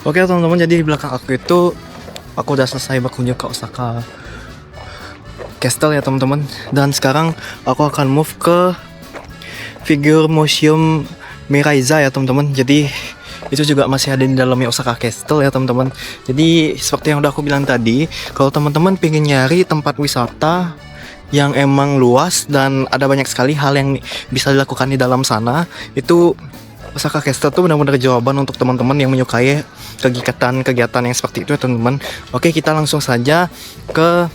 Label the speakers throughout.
Speaker 1: Oke teman-teman, jadi di belakang aku itu aku udah selesai berkunjung ke Osaka Castle ya teman-teman. Dan sekarang aku akan move ke Figure Museum Miraiza ya teman-teman. Jadi itu juga masih ada di dalamnya Osaka Castle ya teman-teman. Jadi seperti yang udah aku bilang tadi, kalau teman-teman pengen nyari tempat wisata yang emang luas dan ada banyak sekali hal yang bisa dilakukan di dalam sana, itu Osaka Castle tuh benar-benar jawaban untuk teman-teman yang menyukai kegiatan yang seperti itu ya teman-teman. Oke, kita langsung saja ke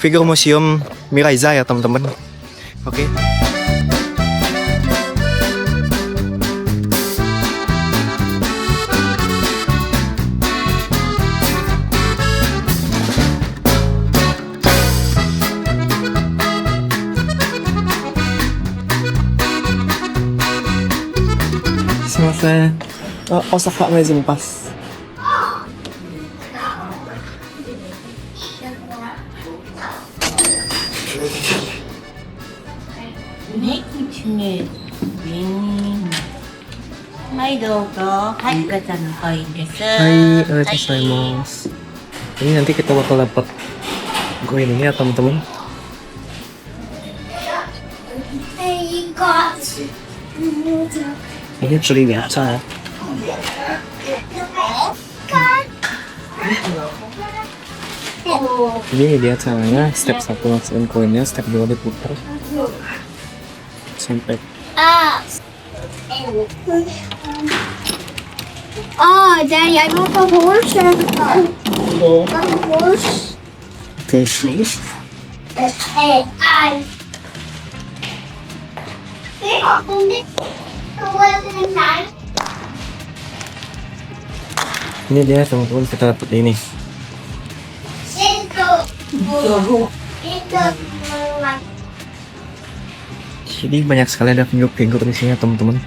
Speaker 1: Figure Museum Miraiza ya teman-teman. Oke. Osaka Amazing Pass. Ini nanti kita bakal dapat koin ini ya teman-teman. Ini beli biasa ya. Ini dia caranya, step 1 masukin koinnya, step 2 diputar sampai.
Speaker 2: Oh, Daddy, I want the horse and the horse.
Speaker 1: Oke. Ini dia teman-teman, kita dapat ini. Jadi banyak sekali ada figur-figur di sini teman-teman.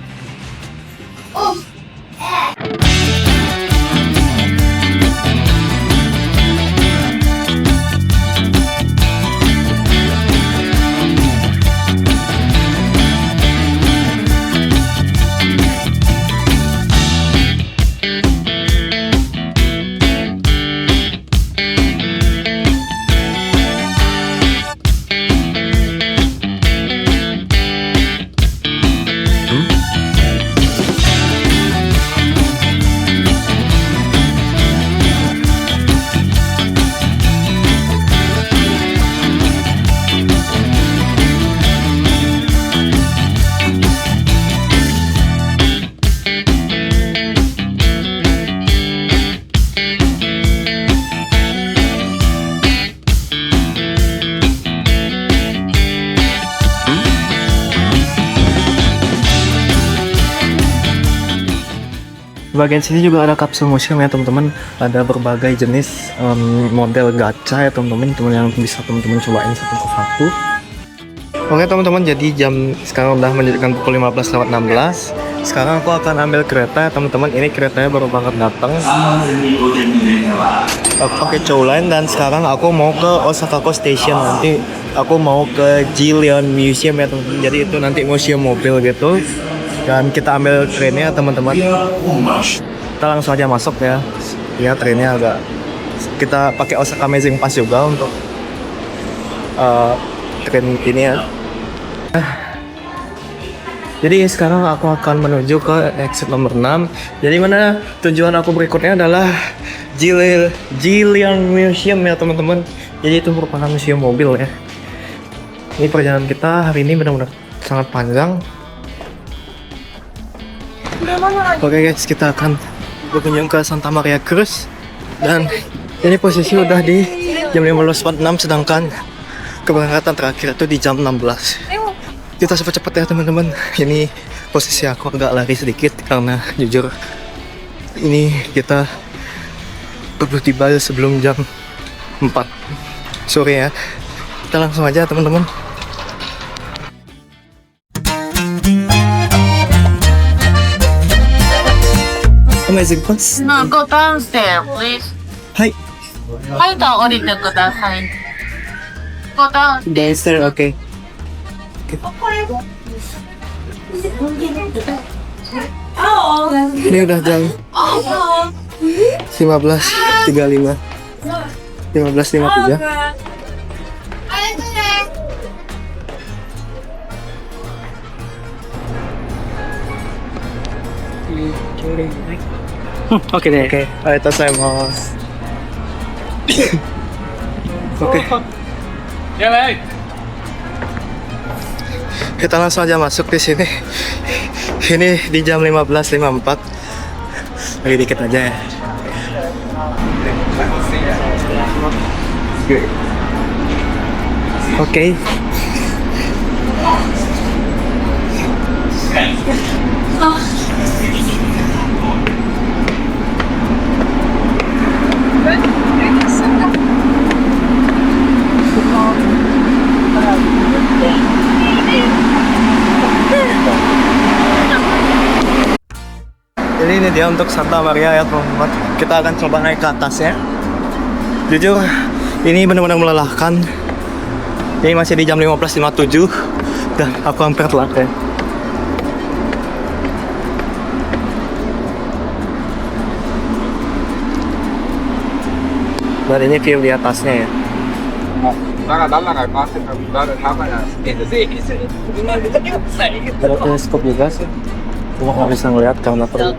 Speaker 1: Di bagian sini juga ada kapsul museum ya teman-teman. Ada berbagai jenis model gacha ya teman-teman, yang bisa teman-teman cobain satu persatu. Oke teman-teman, jadi jam sekarang udah menunjukkan pukul 15:16. Sekarang aku akan ambil kereta ya teman-teman. Ini keretanya baru banget datang. Aku pakai Chow Line dan sekarang aku mau ke Osaka Station. Nanti aku mau ke Jillian Museum ya teman-teman. Jadi itu nanti museum mobil gitu. Dan kita ambil trennya teman-teman. Kita langsung aja masuk ya. Ya trennya agak. Kita pakai Osaka Amazing Pass juga untuk tren ini ya. Jadi sekarang aku akan menuju ke exit nomor 6. Jadi mana tujuan aku berikutnya adalah Jillian Museum ya teman-teman. Jadi itu merupakan museum mobil ya. Ini perjalanan kita hari ini benar-benar sangat panjang. Oke guys, kita akan berkunjung ke Santa Maria Cruz. Dan ini posisi udah di jam 15:46, sedangkan keberangkatan terakhir itu di jam 16. Kita cepat-cepat ya teman-teman. Ini posisi aku agak lari sedikit karena jujur ini kita perlu tiba sebelum jam 4 sore ya. Kita langsung aja teman-teman. Amazing Pass.
Speaker 3: No, go downstairs, please.
Speaker 1: Hai.
Speaker 3: はい、と降りてください。Go down.
Speaker 1: Downstairs, oke. Ini udah jam 15.35 15.53. Oke deh. Oke, arigatou Oke.
Speaker 4: Ya baik.
Speaker 1: Kita langsung aja masuk di sini. Ini di jam 15.54. Lagi dikit aja ya. Oke. Jadi ini dia untuk Santa Maria ya teman-teman. Kita akan coba naik ke atasnya. Jujur, ini benar-benar melelahkan. Ini masih di jam 15.57 dan aku hampir telat ya. Dan ini view di atasnya ya. Ada teleskop juga sih. Cuma nggak bisa ngeliat karena perut.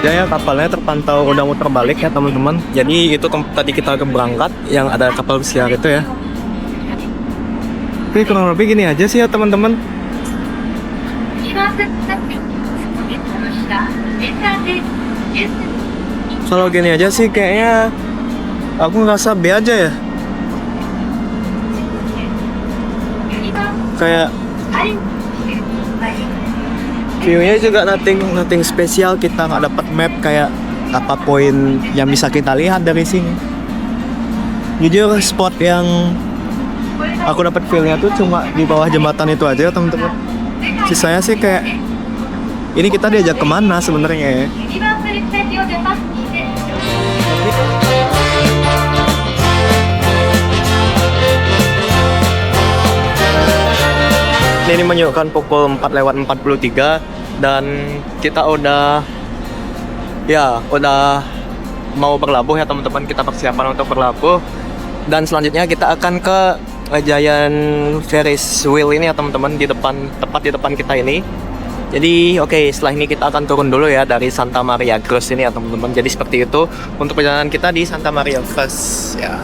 Speaker 1: Ya, kapalnya terpantau udah muter balik ya teman-teman. Jadi itu tadi kita berangkat yang ada kapal pesiar itu ya. Oke, kurang lebih gini aja sih ya teman-teman. Kalau gini aja sih kayaknya aku ngerasa B aja ya. Kayak view-nya juga nothing spesial, kita nggak dapat map kayak apa poin yang bisa kita lihat dari sini. Jujur spot yang aku dapat feel-nya tuh cuma di bawah jembatan itu aja ya teman-teman. Sisanya sih kayak ini kita diajak kemana sebenarnya ya? Ini menunjukkan pukul 4:43 dan kita udah mau berlabuh ya teman-teman. Kita persiapan untuk berlabuh dan selanjutnya kita akan ke Giant Ferris Wheel ini ya teman-teman, tepat di depan kita ini. Jadi oke, setelah ini kita akan turun dulu ya dari Santa Maria Cruise ini ya teman-teman. Jadi seperti itu untuk perjalanan kita di Santa Maria Cruise ya.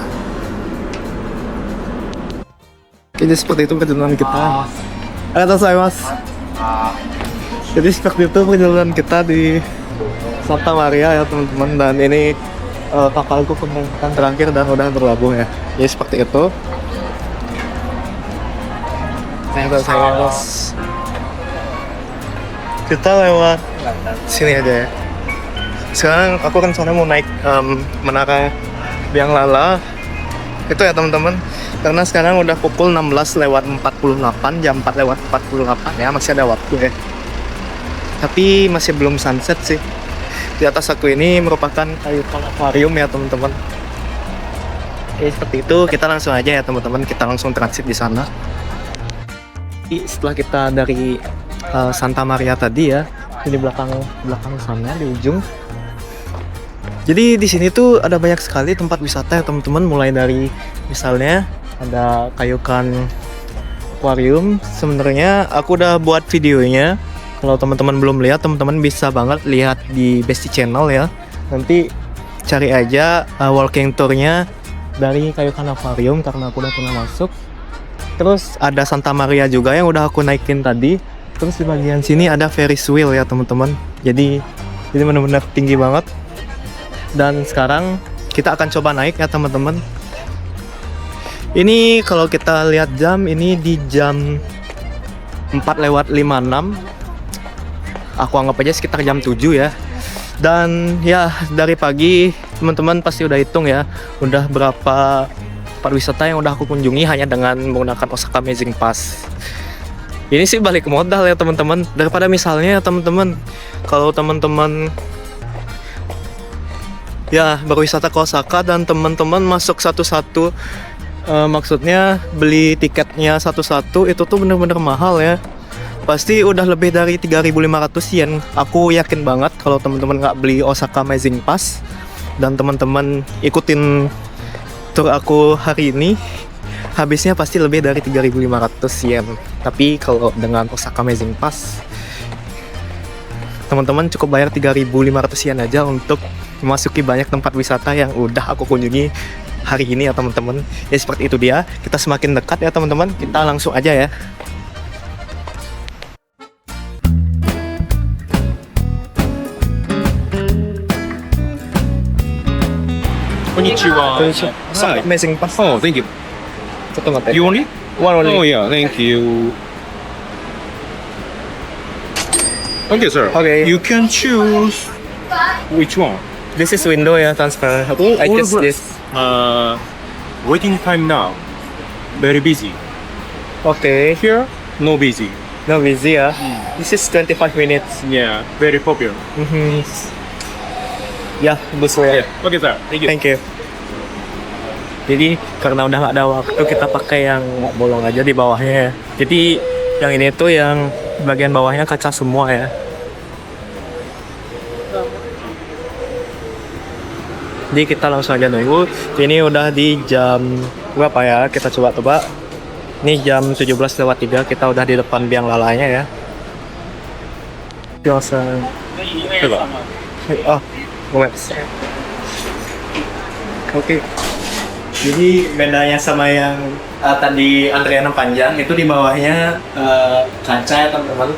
Speaker 1: Jadi seperti itu perjalanan kita. Mas. Jadi seperti itu perjalanan kita di Santa Maria ya teman-teman, dan ini kapalku pemberangkatan terakhir dan udah berlabuh ya. Jadi seperti itu. Mas. Kita lewat sini aja ya. Sekarang aku rencana mau naik menara Biang Lala. Itu ya teman-teman. Karena sekarang udah pukul 16:48, jam 4:48 ya, masih ada waktu ya. Tapi masih belum sunset sih. Di atas aku ini merupakan akuarium ya teman-teman. Seperti itu, kita langsung aja ya teman-teman, kita langsung transit di sana. Setelah kita dari Santa Maria tadi ya, di belakang sana di ujung. Jadi di sini tuh ada banyak sekali tempat wisata ya teman-teman, mulai dari misalnya ada Kayokan Aquarium. Sebenarnya aku udah buat videonya. Kalau teman-teman belum lihat, teman-teman bisa banget lihat di Besti Channel ya. Nanti cari aja walking tournya dari Kayokan Aquarium karena aku udah pernah masuk. Terus ada Santa Maria juga yang udah aku naikin tadi. Terus di bagian sini ada Ferris Wheel ya teman-teman. Jadi ini benar-benar tinggi banget. Dan sekarang kita akan coba naik ya teman-teman. Ini kalau kita lihat jam, ini di jam 4:56. Aku anggap aja sekitar jam 7 ya. Dan ya dari pagi teman-teman pasti udah hitung ya, udah berapa tempat wisata yang udah aku kunjungi hanya dengan menggunakan Osaka Amazing Pass. Ini sih balik modal ya teman-teman. Daripada misalnya teman-teman, kalau teman-teman ya berwisata ke Osaka dan teman-teman masuk satu-satu, maksudnya beli tiketnya satu-satu, itu tuh bener-bener mahal ya. Pasti udah lebih dari 3.500 yen. Aku yakin banget kalau teman-teman nggak beli Osaka Amazing Pass dan teman-teman ikutin tour aku hari ini, habisnya pasti lebih dari 3.500 yen. Tapi kalau dengan Osaka Amazing Pass, teman-teman cukup bayar 3.500 yen aja untuk memasuki banyak tempat wisata yang udah aku kunjungi hari ini ya teman-teman. Ya seperti itu dia. Kita semakin dekat ya teman-teman. Kita langsung aja ya.
Speaker 4: Konnichiwa.
Speaker 1: Osaka Amazing Pass.
Speaker 4: Oh, thank you. You want it?
Speaker 1: One only.
Speaker 4: Oh yeah, thank you. Okay, sir.
Speaker 1: Okay.
Speaker 4: You can choose which one.
Speaker 1: This is window ya, transfer. I guess this.
Speaker 4: Waiting time now. Very busy.
Speaker 1: Okay.
Speaker 4: Here, no busy.
Speaker 1: No busy ya. This is 25 minutes.
Speaker 4: Yeah, very popular.
Speaker 1: Ya, bus ya.
Speaker 4: Okay, sir. Thank you.
Speaker 1: Thank you. Jadi karena udah nggak ada waktu, kita pakai yang bolong aja di bawahnya ya. Jadi yang ini tuh yang bagian bawahnya kaca semua ya. Jadi kita langsung aja nunggu. Ini udah di jam berapa ya? Kita coba. Ini jam 17:03. Kita udah di depan biang lalanya ya. Biasa.
Speaker 4: Coba.
Speaker 1: Oh, Maps. Oke. Jadi bedanya sama yang tadi antrian panjang, itu di bawahnya kaca ya teman-teman.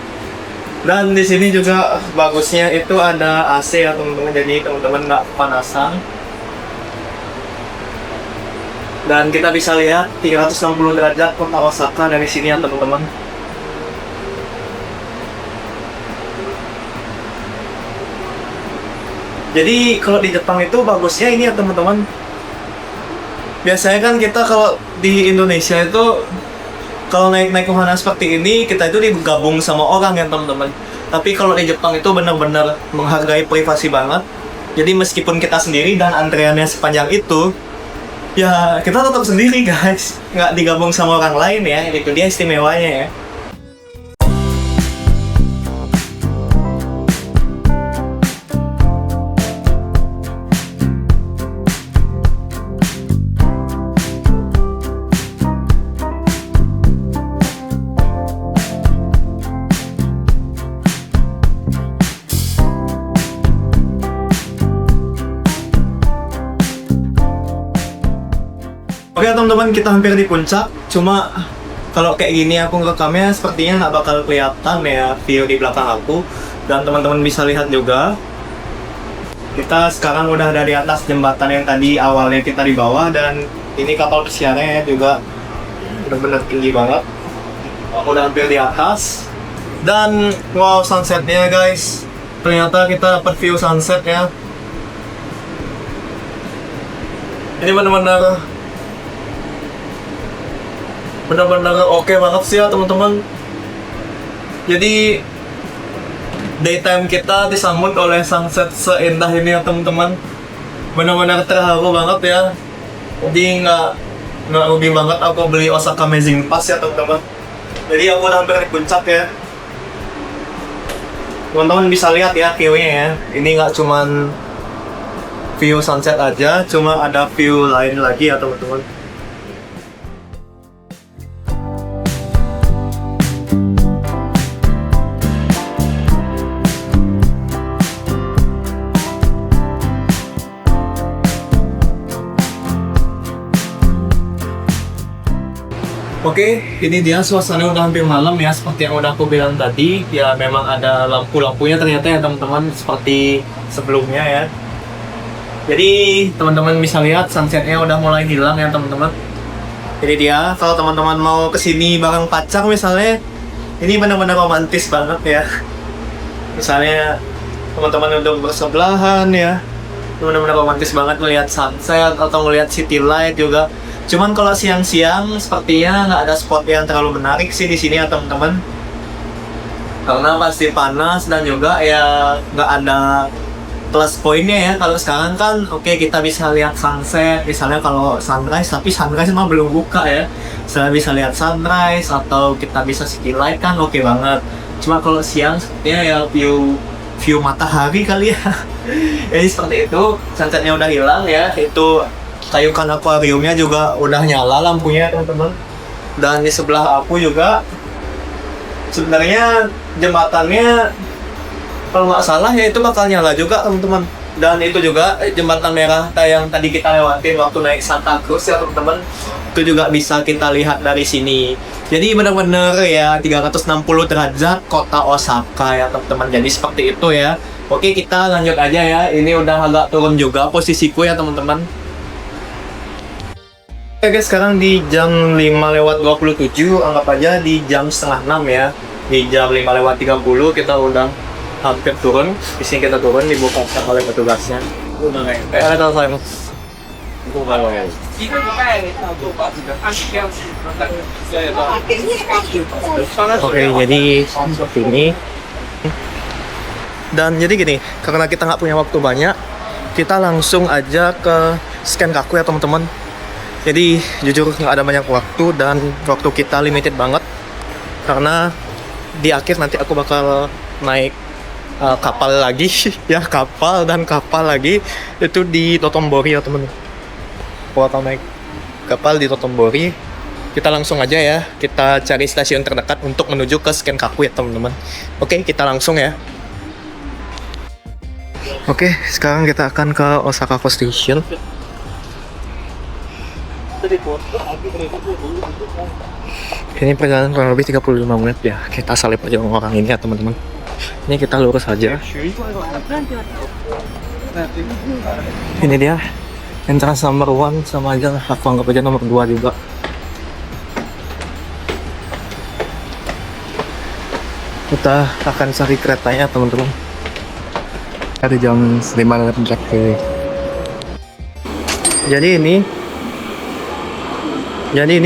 Speaker 1: Dan di sini juga bagusnya itu ada AC ya teman-teman. Jadi teman-teman nggak panasan. Dan kita bisa lihat 360 derajat kota Osaka dari sini ya teman-teman. Jadi kalau di Jepang itu bagusnya ini ya teman-teman. Biasanya kan kita kalau di Indonesia itu kalau naik wahana seperti ini kita itu digabung sama orang ya teman-teman. Tapi kalau di Jepang itu benar-benar menghargai privasi banget. Jadi meskipun kita sendiri dan antreannya sepanjang itu, ya kita tetap sendiri guys, nggak digabung sama orang lain ya. Itu dia istimewanya ya. Oke teman-teman, kita hampir di puncak. Cuma kalau kayak gini aku ngerekamnya sepertinya nggak bakal kelihatan ya view di belakang aku. Dan teman-teman bisa lihat juga, kita sekarang udah ada di atas jembatan yang tadi awalnya kita di bawah. Dan ini kapal pesiarnya juga benar-benar tinggi banget. Aku udah hampir di atas. Dan wow, sunsetnya guys, ternyata kita dapat view sunset ya. Ini benar-benar oke banget sih ya teman-teman. Jadi daytime kita disambut oleh sunset seindah ini ya teman-teman. Benar-benar terharu banget ya. Jadi nggak rugi banget aku beli Osaka Amazing Pass ya teman-teman. Jadi aku udah hampir di puncak ya. Teman-teman bisa lihat ya view-nya ya. Ini nggak cuman view sunset aja, cuma ada view lain lagi ya teman-teman. Oke, ini dia suasana udah hampir malam ya, seperti yang udah aku bilang tadi. Ya memang ada lampu-lampunya ternyata ya teman-teman, seperti sebelumnya ya. Jadi teman-teman bisa lihat sunsetnya udah mulai hilang ya teman-teman. Jadi dia, kalau teman-teman mau kesini bareng pacar misalnya, ini benar-benar romantis banget ya. Misalnya teman-teman udah bersebelahan ya, benar-benar romantis banget melihat sunset atau melihat city light juga. Cuman kalau siang-siang sepertinya nggak ada spot yang terlalu menarik sih di sini ya teman-teman. Karena pasti panas dan juga ya nggak ada plus poinnya ya. Kalau sekarang kan oke, kita bisa lihat sunset, misalnya kalau sunrise, tapi sunrise mah belum buka ya. Misalnya bisa lihat sunrise atau kita bisa city light kan oke banget. Cuma kalau siang sepertinya ya view matahari kali ya. Jadi seperti itu, sunsetnya udah hilang ya. Itu tayukan akuariumnya juga udah nyala lampunya teman-teman. Dan di sebelah aku juga sebenarnya jembatannya kalau nggak salah ya itu bakal nyala juga teman-teman. Dan itu juga jembatan merah yang tadi kita lewatin waktu naik Santa Cruz ya teman-teman, itu juga bisa kita lihat dari sini. Jadi benar-benar ya 360 derajat kota Osaka ya teman-teman. Jadi seperti itu ya. Oke, kita lanjut aja ya. Ini udah agak turun juga posisiku ya teman-teman. Oke guys, sekarang di jam 5:27, anggap aja di jam setengah 6 ya. Di jam 5:30 kita udah hampir turun. Di sini kita turun, dibuka oleh petugasnya. Udah kayak ada saya. Oke, jadi seperti ini. Dan jadi gini, karena kita nggak punya waktu banyak, kita langsung aja ke scan kaku ya teman-teman. Jadi jujur nggak ada banyak waktu dan waktu kita limited banget. Karena di akhir nanti aku bakal naik kapal lagi ya, kapal lagi itu di Dotonbori ya teman. Kalau naik kapal di Dotonbori, kita langsung aja ya, kita cari stasiun terdekat untuk menuju ke scan kaku ya teman-teman. Oke, kita langsung ya. Oke, sekarang kita akan ke Osaka Station. Ini perjalanan kurang lebih 35 menit ya. Kita salip aja orang ini ya teman-teman. Ini kita lurus aja. Ini dia entrance number 1, sama aja lah, aku anggap aja nomor 2 juga. Kita akan cari keretanya teman-teman. Ada jam 5 terakhir. Jadi ini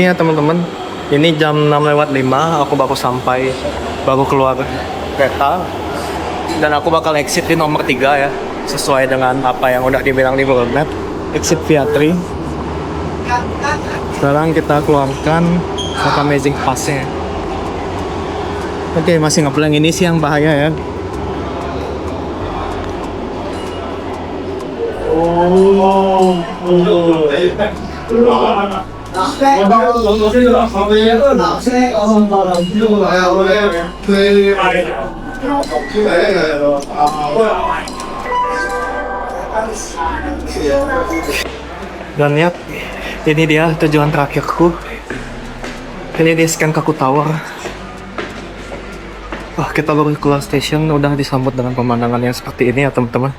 Speaker 1: ya teman-teman. Ini jam 6:05, aku baru keluar kereta. Dan aku bakal exit di nomor 3 ya, sesuai dengan apa yang udah dibilang di Google Map. Exit via 3. Sekarang kita keluarkan Osaka Amazing Pass-nya. Oke, masih nggak pulang, ini sih yang bahaya ya. Dan ya, ini dia tujuan terakhirku. Ini di Scan Kaku Tower. Wah, kita baru keluar stasiun udah disambut dengan pemandangan yang seperti ini ya teman-teman.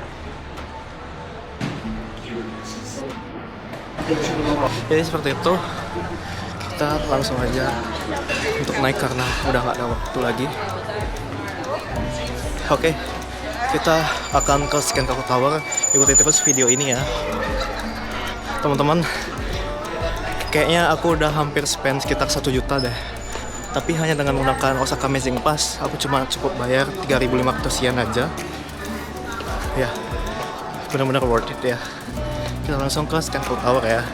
Speaker 1: Jadi seperti itu, kita langsung aja untuk naik karena udah nggak ada waktu lagi. Oke, kita akan ke Scan Kaku Tower. Ikuti terus video ini ya teman-teman. Kayaknya aku udah hampir spend sekitar 1 juta deh, tapi hanya dengan menggunakan Osaka Amazing Pass aku cuma cukup bayar 3.500 yen aja ya. Benar-benar worth it ya. Kita langsung ke Scan Kaku Tower ya.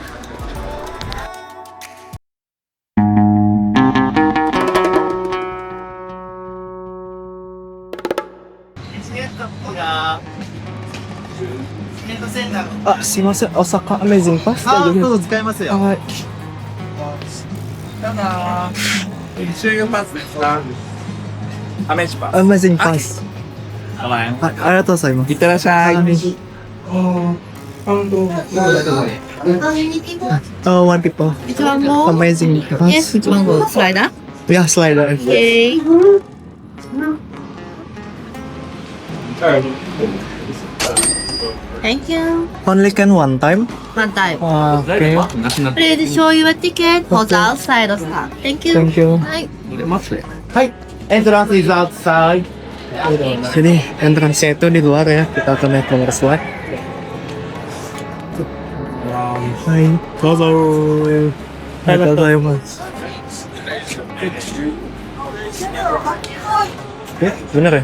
Speaker 1: Simasen, Osaka Amazing Pass?
Speaker 5: どうぞ使いますよ。
Speaker 1: はい。
Speaker 5: ただ、周遊パスですか。アメージパス。
Speaker 1: Amazing Pass.
Speaker 5: はい。
Speaker 1: ありがとうございます。
Speaker 5: いってらっしゃい。
Speaker 1: Oh, one people.
Speaker 3: Which one more?
Speaker 1: Amazing Pass.
Speaker 3: Yes, which one more? Slider?
Speaker 1: Yeah, slider.
Speaker 3: Okay. Thank you.
Speaker 1: Only can one time?
Speaker 3: One time.
Speaker 1: Okay.
Speaker 3: Please show your ticket for the outside of that. Thank you.
Speaker 1: Thank you.
Speaker 3: はい。
Speaker 5: はい。エントランス is outside.
Speaker 1: Jadi entrance-nya itu di luar ya. Kita akan naik nomor slide. Hai. Halo. Mas. Bener ya?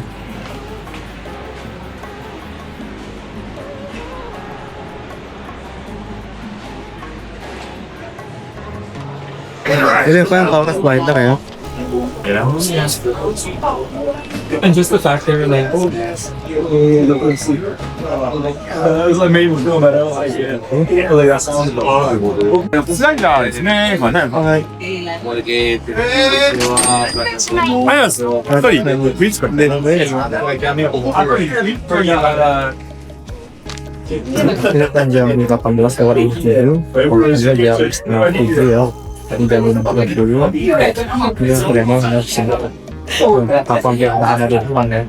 Speaker 1: Ini apa yang power slider ya?
Speaker 5: And just the fact they were like, oh, it's like made me feel better. Like, yeah. Like, that sounds horrible. スライダーですね。今ね。
Speaker 1: はい。
Speaker 5: あれなんですよ。やっぱり、ビーチからね。
Speaker 1: Ini kan jam 18:07. Pokoknya jam setengah 7 ya. Tadi jam 4:20. Ini memang harus singkat. Kapan dia tahan ada depan ya?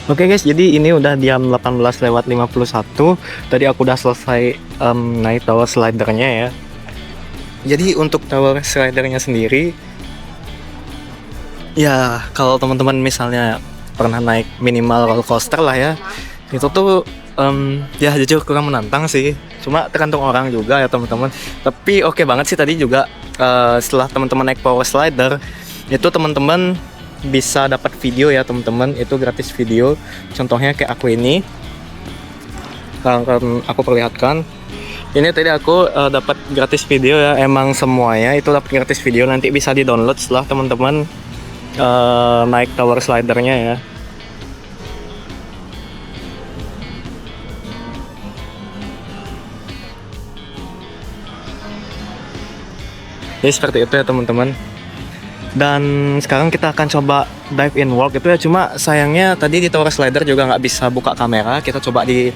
Speaker 1: Oke guys, jadi ini udah jam 18:51. Tadi aku udah selesai naik tower slidernya ya. Jadi untuk tower slidernya sendiri, ya kalau teman-teman misalnya pernah naik minimal roller coaster lah ya, itu tuh ya jujur kurang menantang sih. Cuma tergantung orang juga ya teman-teman. Tapi oke banget sih tadi juga setelah teman-teman naik power slider, itu teman-teman bisa dapat video ya teman-teman, itu gratis video. Contohnya kayak aku ini, akan aku perlihatkan. Ini tadi aku dapat gratis video ya, emang semuanya itu dapat gratis video. Nanti bisa di download setelah teman-teman naik tower slidernya ya. Jadi seperti itu ya teman-teman. Dan sekarang kita akan coba dive in walk itu ya. Cuma sayangnya tadi di tower slider juga nggak bisa buka kamera. Kita coba di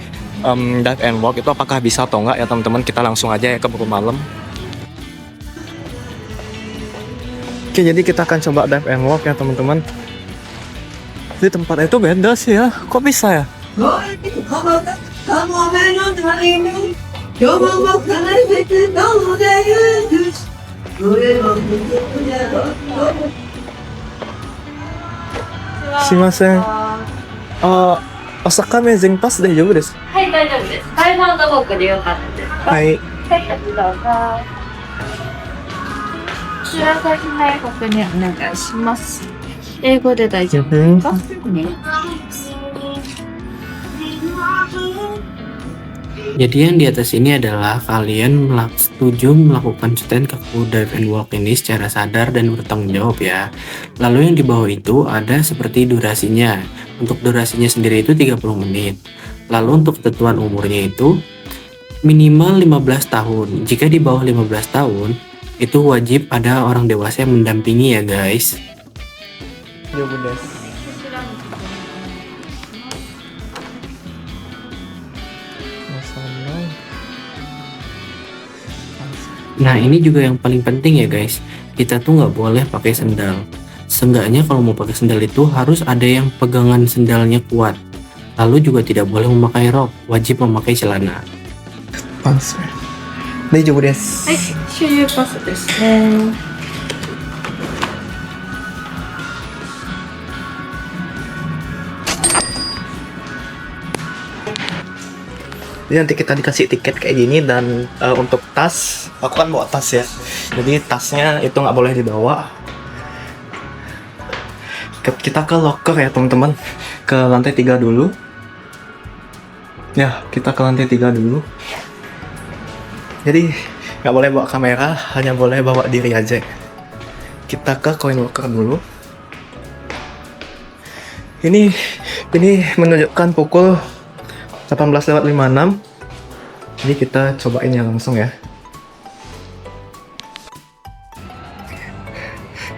Speaker 1: dive and walk itu apakah bisa atau enggak ya teman-teman. Kita langsung aja ya keburu malam. Oke, jadi kita akan coba dive and walk ya teman-teman. Di tempat itu beda sih ya. Kok bisa ya? Sumimasen. Osaka Amazing Pass 大丈夫です。
Speaker 3: はい、大丈夫です。台湾土木でよかったですか？
Speaker 1: はい。
Speaker 3: はい、どうぞ。こちら先内国にお願いします。英語で大丈夫ですか？ね。
Speaker 6: Jadi yang di atas ini adalah kalian setuju melakukan stand ke dive and walk ini secara sadar dan bertanggung jawab ya. Lalu yang di bawah itu ada seperti durasinya. Untuk durasinya sendiri itu 30 menit. Lalu untuk ketentuan umurnya itu minimal 15 tahun. Jika di bawah 15 tahun itu wajib ada orang dewasa yang mendampingi ya guys.
Speaker 1: Ya bunda.
Speaker 6: Nah ini juga yang paling penting ya guys, kita tuh nggak boleh pakai sendal. Seenggaknya kalau mau pakai sendal itu harus ada yang pegangan sendalnya kuat. Lalu juga tidak boleh memakai rok, wajib memakai celana.
Speaker 1: Pass. 大丈夫です。
Speaker 3: はい、周遊パスですね。
Speaker 1: Jadi nanti kita dikasih tiket kayak gini dan untuk tas, aku kan bawa tas ya. Jadi tasnya itu nggak boleh dibawa. Kita ke locker ya teman-teman, ke lantai 3 dulu. Ya, kita ke lantai 3 dulu. Jadi nggak boleh bawa kamera, hanya boleh bawa diri aja. Kita ke coin locker dulu. Ini menunjukkan pukul 18:56. Jadi kita cobain ya langsung ya.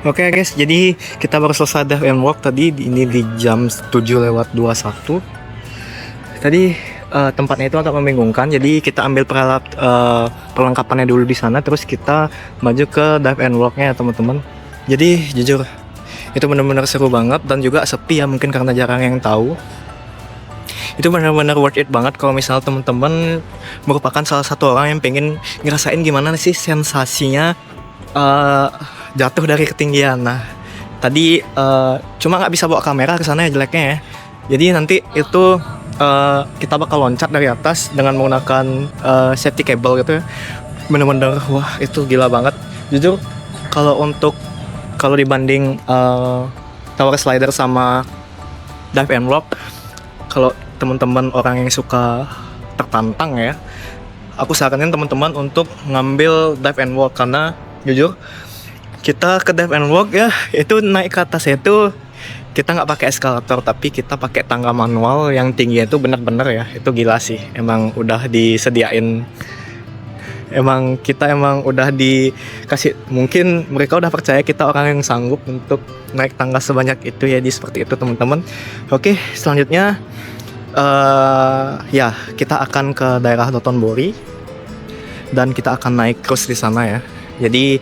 Speaker 1: Oke guys, jadi kita baru selesai dive and walk tadi. Ini di jam 7:21. Tadi tempatnya itu agak membingungkan. Jadi kita ambil perlengkapannya dulu di sana, terus kita maju ke dive and walknya ya teman-teman. Jadi jujur itu benar-benar seru banget dan juga sepi ya, mungkin karena jarang yang tahu. Itu benar-benar worth it banget kalau misalnya teman-teman merupakan salah satu orang yang pengen ngerasain gimana sih sensasinya jatuh dari ketinggian. Nah, tadi cuma nggak bisa bawa kamera ke sana ya jeleknya ya. Jadi nanti itu kita bakal loncat dari atas dengan menggunakan safety cable gitu ya. Bener-bener wah itu gila banget. Jujur kalau dibanding tower slider sama dive and walk, kalau teman-teman orang yang suka tertantang ya, aku saranin teman-teman untuk ngambil dive and walk, karena jujur kita ke dive and walk ya, itu naik ke atas itu kita nggak pakai eskalator tapi kita pakai tangga manual yang tingginya itu bener-bener ya, itu gila sih. Emang udah disediain, kita udah dikasih, mungkin mereka udah percaya kita orang yang sanggup untuk naik tangga sebanyak itu ya, di seperti itu teman-teman. Oke, selanjutnya ya kita akan ke daerah Dotonbori dan kita akan naik cruise di sana ya. Jadi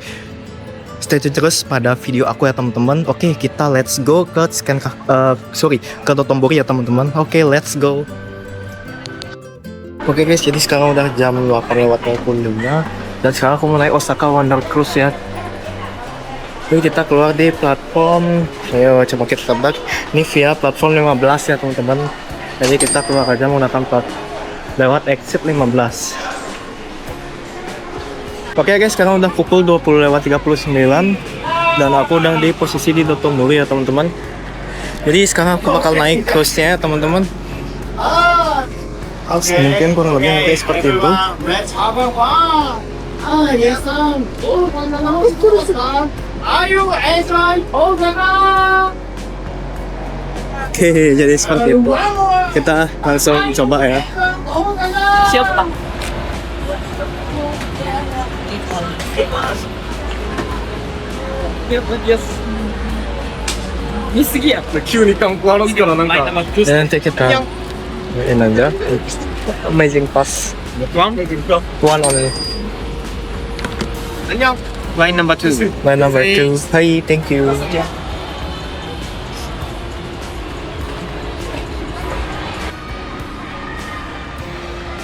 Speaker 1: stay tune terus pada video aku ya teman-teman. Oke, kita let's go ke ke Dotonbori ya teman-teman. Oke, let's go. Oke guys, jadi sekarang udah jam 8:25 dan sekarang aku mau naik Osaka Wonder Cruise ya. Jadi kita keluar di platform, ayo coba kita tebak. Ini via platform 15 ya teman-teman. Jadi kita keluar aja menggunakan lewat exit 15. Oke guys, sekarang udah pukul 20:39 dan aku udah di posisi di Dotonbori ya teman-teman. Jadi sekarang aku bakal naik cruise-nya ya teman-teman. Mungkin kurang lebih nanti seperti itu. Oke, jadi seperti itu. Kita langsung coba ya.
Speaker 3: Siap Pak.
Speaker 1: Dan nanti kita ini aja. Amazing pass. One only.
Speaker 4: Line number 2.
Speaker 1: Line number 2. Hi, thank you.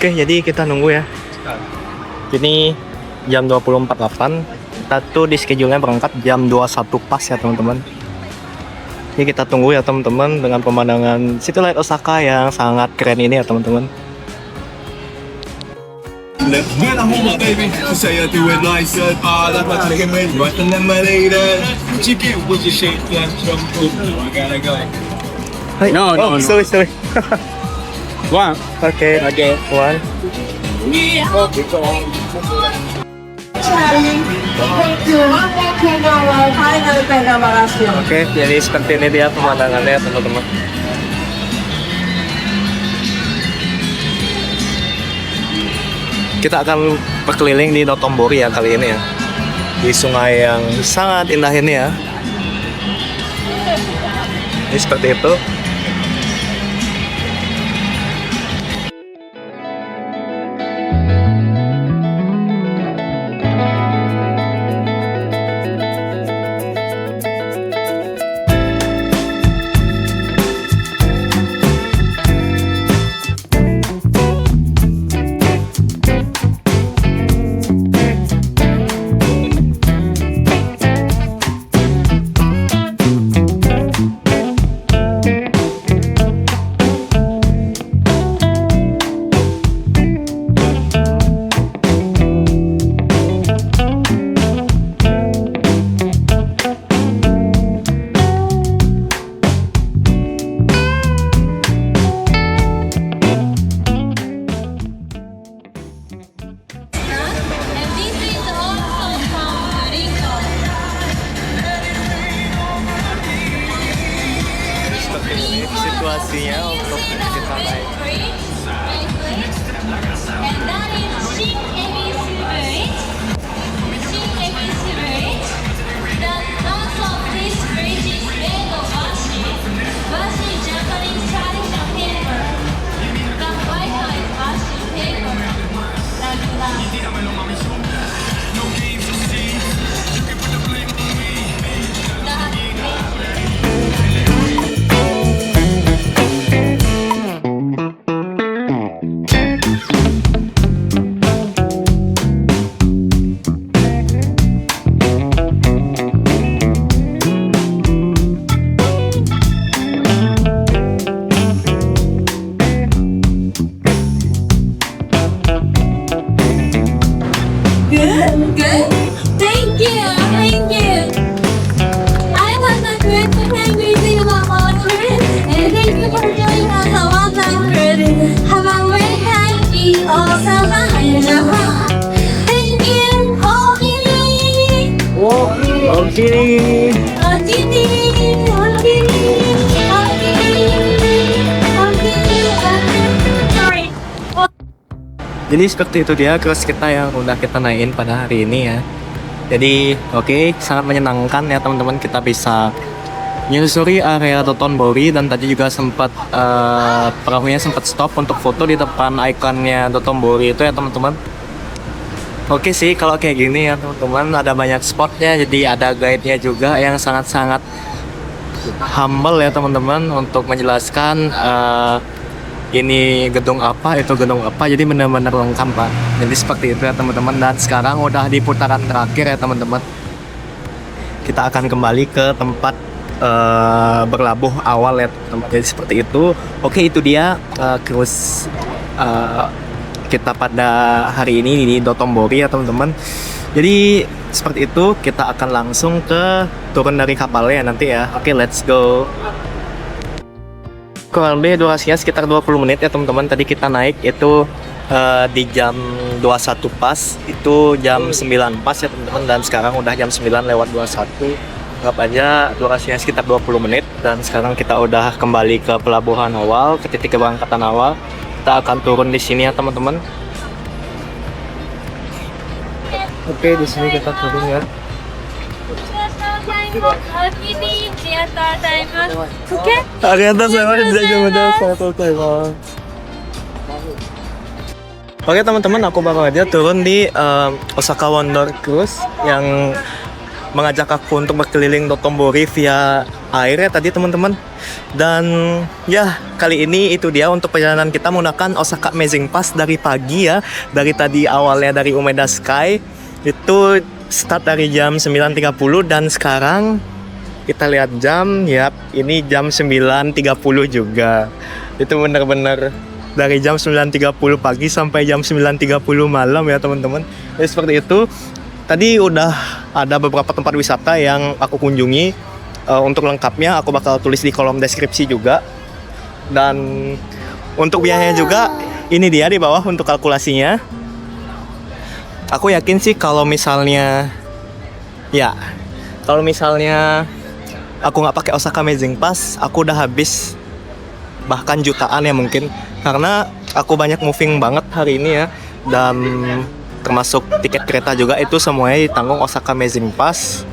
Speaker 1: Oke, jadi kita nunggu ya. Ini jam 20.48. Kita tuh di schedule-nya berangkat jam 21 pas ya teman-teman. Ini kita tunggu ya teman-teman dengan pemandangan City Light Osaka yang sangat keren ini ya teman-teman.
Speaker 7: When I'm home, baby, you say I do it like that. That's my chicken wings, right in the later. Chicken with your shake, yeah, I gotta go.
Speaker 1: Hi.
Speaker 4: No.
Speaker 1: Sorry.
Speaker 4: One.
Speaker 1: Okay. One. Oke, jadi seperti ini dia pemandangannya teman-teman. Kita akan berkeliling di Dotonbori ya kali ini ya, di sungai yang sangat indah ini ya. Ini seperti itu. Situasinya untuk kita naik.
Speaker 3: Sorry.
Speaker 1: Jadi seperti itu dia cruise kita yang udah kita naikin pada hari ini ya. Jadi oke, sangat menyenangkan ya teman-teman, kita bisa menyusuri area Dotonbori dan tadi juga sempat perahunya sempat stop untuk foto di depan ikonnya Dotonbori itu ya teman-teman. Oke sih kalau kayak gini ya teman-teman, ada banyak spotnya, jadi ada guide-nya juga yang sangat-sangat humble ya teman-teman untuk menjelaskan ini gedung apa, itu gedung apa, jadi benar-benar lengkap Pak. Jadi seperti itu ya teman-teman, dan sekarang udah di putaran terakhir ya teman-teman. Kita akan kembali ke tempat berlabuh awal ya teman-teman. Jadi seperti itu. Oke, itu dia cruise kita pada hari ini di Dotonbori ya teman-teman. Jadi seperti itu, kita akan langsung ke turun dari kapalnya nanti ya. Oke, let's go. Kurang lebih durasinya sekitar 20 menit ya teman-teman. Tadi kita naik itu di jam 21 pas, itu jam 9 pas ya teman-teman, dan sekarang udah jam 9:21. Anggap aja durasinya sekitar 20 menit, dan sekarang kita udah kembali ke pelabuhan awal, ke titik keberangkatan awal. Kita akan turun di sini ya teman-teman. Oke, di sini kita turun ya. Oke teman-teman, aku baru aja turun di Osaka Wonder Cruise yang mengajak aku untuk berkeliling Dotonbori via air ya tadi teman-teman. Dan ya, kali ini itu dia untuk perjalanan kita menggunakan Osaka Amazing Pass dari pagi ya. Dari tadi awalnya dari Umeda Sky itu start dari jam 9.30, dan sekarang kita lihat jam, ya ini jam 9.30 juga. Itu benar-benar dari jam 9.30 pagi sampai jam 9.30 malam ya teman-teman. Jadi seperti itu. Tadi udah ada beberapa tempat wisata yang aku kunjungi. Untuk lengkapnya aku bakal tulis di kolom deskripsi juga. Dan untuk biayanya juga ini dia di bawah untuk kalkulasinya. Aku yakin sih kalau misalnya aku nggak pakai Osaka Amazing Pass, aku udah habis bahkan jutaan ya mungkin, karena aku banyak moving banget hari ini ya, dan termasuk tiket kereta juga itu semuanya ditanggung Osaka Amazing Pass.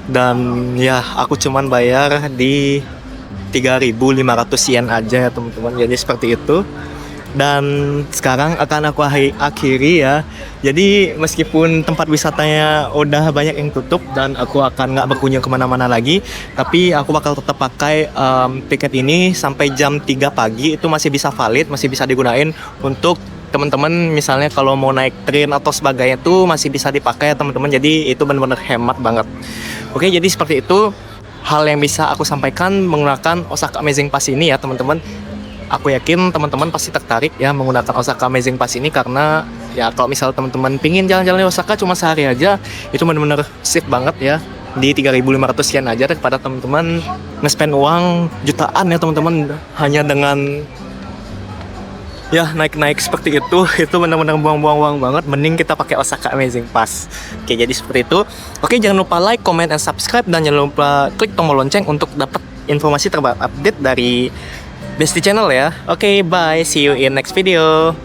Speaker 1: Dan ya aku cuman bayar di 3.500 yen aja ya teman-teman, jadi seperti itu. Dan sekarang akan aku akhiri ya. Jadi meskipun tempat wisatanya udah banyak yang tutup dan aku akan nggak berkunjung kemana-mana lagi, tapi aku bakal tetap pakai tiket ini sampai jam 3 pagi. Itu masih bisa valid, masih bisa digunain untuk teman-teman misalnya kalau mau naik train atau sebagainya tuh masih bisa dipakai ya teman-teman. Jadi itu benar-benar hemat banget. Oke, jadi seperti itu hal yang bisa aku sampaikan menggunakan Osaka Amazing Pass ini ya teman-teman. Aku yakin teman-teman pasti tertarik ya menggunakan Osaka Amazing Pass ini, karena ya kalau misal teman-teman pingin jalan-jalan di Osaka cuma sehari aja, itu benar-benar safe banget ya. Di 3.500 yen aja daripada teman-teman nge-spend uang jutaan ya teman-teman hanya dengan ya naik-naik seperti itu benar-benar buang-buang uang banget. Mending kita pakai Osaka Amazing Pass. Oke, jadi seperti itu. Oke, jangan lupa like, comment, and subscribe, dan jangan lupa klik tombol lonceng untuk dapat informasi terbaru update dari Besti Channel ya. Oke, bye. See you in next video.